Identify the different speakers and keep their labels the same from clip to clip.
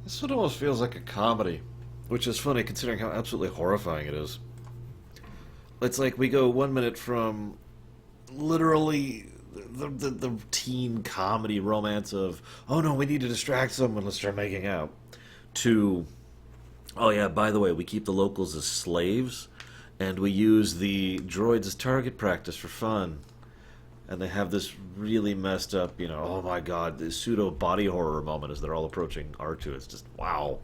Speaker 1: This one almost feels like a comedy, which is funny considering how absolutely horrifying it is. It's like we go 1 minute from literally the teen comedy romance of, oh no, we need to distract someone, let's start making out, to, oh yeah, by the way, we keep the locals as slaves, and we use the droids as target practice for fun. And they have this really messed up, oh my god, this pseudo body horror moment as they're all approaching R2. It's just, wow.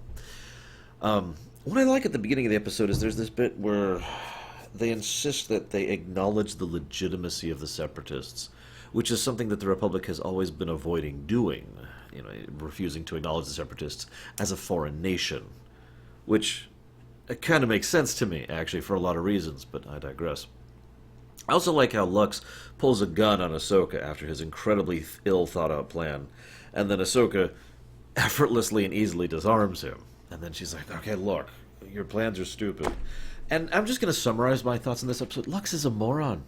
Speaker 1: What I like at the beginning of the episode is there's this bit where they insist that they acknowledge the legitimacy of the separatists, which is something that the Republic has always been avoiding doing, refusing to acknowledge the separatists as a foreign nation, which it kind of makes sense to me, actually, for a lot of reasons, but I digress. I also like how Lux pulls a gun on Ahsoka after his incredibly ill thought out plan, and then Ahsoka effortlessly and easily disarms him. And then she's like, okay, look, your plans are stupid. And I'm just going to summarize my thoughts on this episode. Lux is a moron.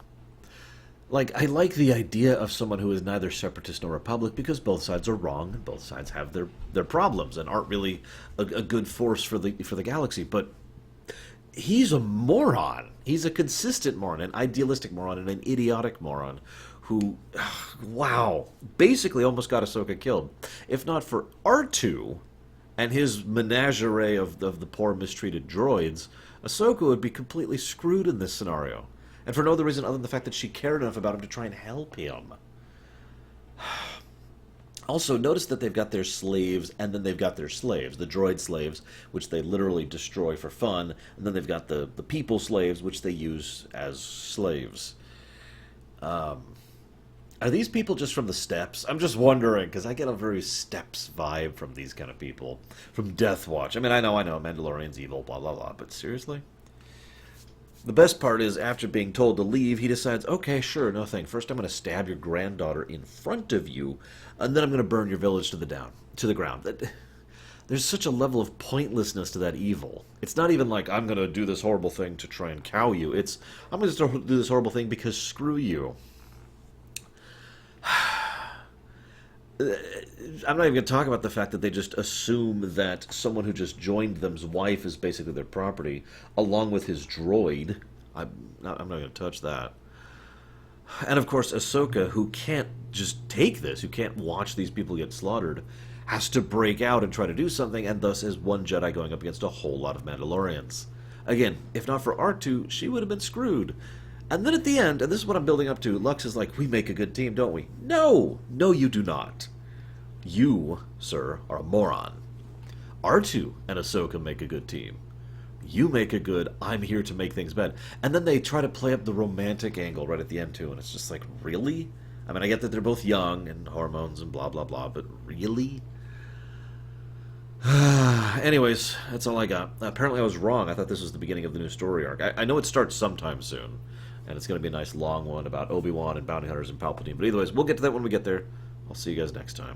Speaker 1: Like, I like the idea of someone who is neither separatist nor republic because both sides are wrong and both sides have their problems and aren't really a good force for the galaxy. But he's a moron. He's a consistent moron, an idealistic moron, and an idiotic moron who, wow, basically almost got Ahsoka killed. If not for R2 and his menagerie of the poor mistreated droids, Ahsoka would be completely screwed in this scenario. And for no other reason other than the fact that she cared enough about him to try and help him. Also, notice that they've got their slaves, and then they've got their slaves, the droid slaves, which they literally destroy for fun, and then they've got the people slaves, which they use as slaves. Are these people just from the steppes? I'm just wondering, because I get a very steppes vibe from these kind of people. From Death Watch. I mean, I know, Mandalorian's evil, blah, blah, blah, but seriously? The best part is, after being told to leave, he decides, okay, sure, no thing. First I'm going to stab your granddaughter in front of you, and then I'm going to burn your village to the ground. There's such a level of pointlessness to that evil. It's not even like, I'm going to do this horrible thing to try and cow you. It's, I'm going to do this horrible thing because screw you. I'm not even going to talk about the fact that they just assume that someone who just joined them's wife is basically their property, along with his droid. I'm not going to touch that. And of course, Ahsoka, who can't just take this, who can't watch these people get slaughtered, has to break out and try to do something, and thus is one Jedi going up against a whole lot of Mandalorians. Again, if not for R2, she would have been screwed. And then at the end, and this is what I'm building up to, Lux is like, we make a good team, don't we? No! No, you do not. You, sir, are a moron. R2 and Ahsoka make a good team. You make a good, I'm here to make things bad. And then they try to play up the romantic angle right at the end, too, and it's just like, really? I mean, I get that they're both young and hormones and blah, blah, blah, but really? Anyways, that's all I got. Apparently I was wrong. I thought this was the beginning of the new story arc. I know it starts sometime soon, and it's going to be a nice long one about Obi-Wan and bounty hunters and Palpatine. But either ways, we'll get to that when we get there. I'll see you guys next time.